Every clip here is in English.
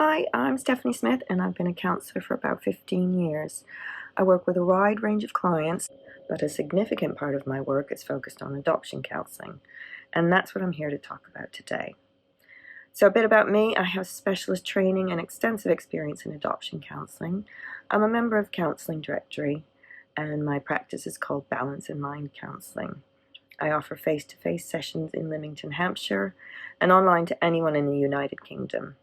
Hi, I'm Stephanie Smith, and I've been a counsellor for about 15 years. I work with a wide range of clients, but a significant part of my work is focused on adoption counselling, and that's what I'm here to talk about today. So a bit about me: I have specialist training and extensive experience in adoption counselling. I'm a member of Counselling Directory, and my practice is called Balance in Mind Counselling. I offer face-to-face sessions in Leamington, Hampshire, and online to anyone in the United Kingdom.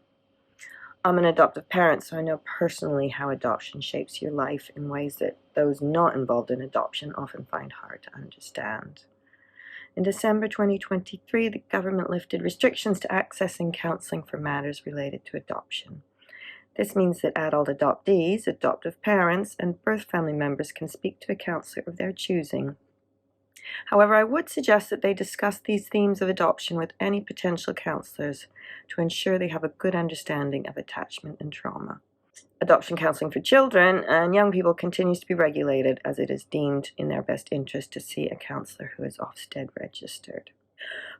I'm an adoptive parent, so I know personally how adoption shapes your life in ways that those not involved in adoption often find hard to understand. In December 2023, the government lifted restrictions to accessing counselling for matters related to adoption. This means that adult adoptees, adoptive parents, and birth family members can speak to a counsellor of their choosing. However, I would suggest that they discuss these themes of adoption with any potential counsellors to ensure they have a good understanding of attachment and trauma. Adoption counselling for children and young people continues to be regulated, as it is deemed in their best interest to see a counsellor who is Ofsted registered.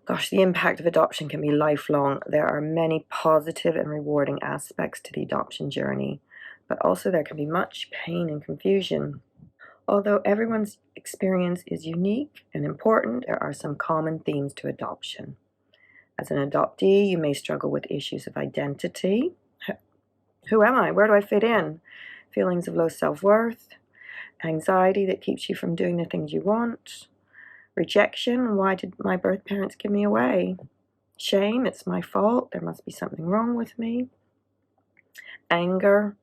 Gosh, the impact of adoption can be lifelong. There are many positive and rewarding aspects to the adoption journey, but also there can be much pain and confusion. Although everyone's experience is unique and important, there are some common themes to adoption. As an adoptee, you may struggle with issues of identity. Who am I? Where do I fit in? Feelings of low self-worth, anxiety that keeps you from doing the things you want, rejection: why did my birth parents give me away? Shame: it's my fault, there must be something wrong with me. Anger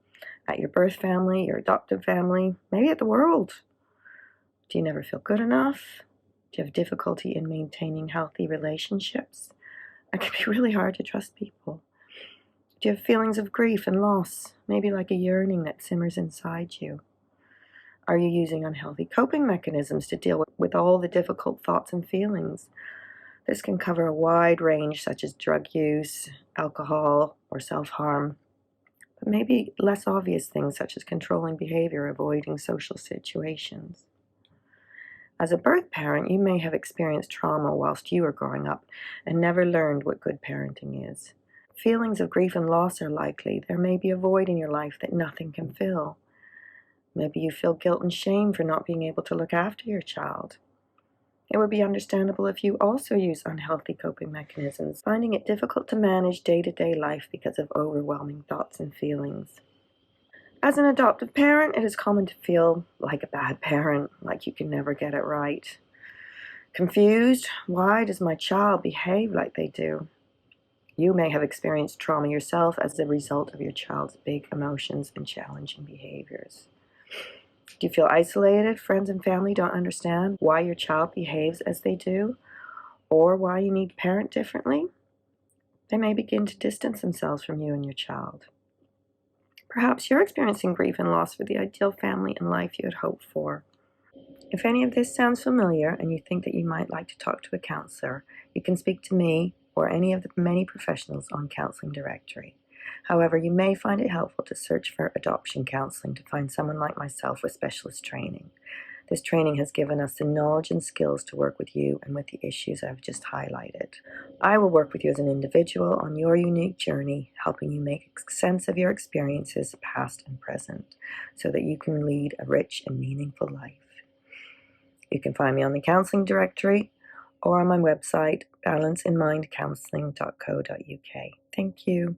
at your birth family, your adoptive family, maybe at the world. Do you never feel good enough? Do you have difficulty in maintaining healthy relationships? It can be really hard to trust people. Do you have feelings of grief and loss, maybe like a yearning that simmers inside you? Are you using unhealthy coping mechanisms to deal with all the difficult thoughts and feelings? This can cover a wide range, such as drug use, alcohol, or self-harm. But maybe less obvious things such as controlling behavior, avoiding social situations. As a birth parent, you may have experienced trauma whilst you were growing up and never learned what good parenting is. Feelings of grief and loss are likely. There may be a void in your life that nothing can fill. Maybe you feel guilt and shame for not being able to look after your child. It would be understandable if you also use unhealthy coping mechanisms, finding it difficult to manage day-to-day life because of overwhelming thoughts and feelings. As an adoptive parent, it is common to feel like a bad parent, like you can never get it right. Confused: why does my child behave like they do? You may have experienced trauma yourself as a result of your child's big emotions and challenging behaviors. Do you feel isolated? Friends and family don't understand why your child behaves as they do, or why you need to parent differently? They may begin to distance themselves from you and your child. Perhaps you're experiencing grief and loss for the ideal family and life you had hoped for. If any of this sounds familiar and you think that you might like to talk to a counsellor, you can speak to me or any of the many professionals on Counselling Directory. However, you may find it helpful to search for adoption counselling to find someone like myself with specialist training. This training has given us the knowledge and skills to work with you and with the issues I've just highlighted. I will work with you as an individual on your unique journey, helping you make sense of your experiences, past and present, so that you can lead a rich and meaningful life. You can find me on the Counselling Directory or on my website, balanceinmindcounselling.co.uk. Thank you.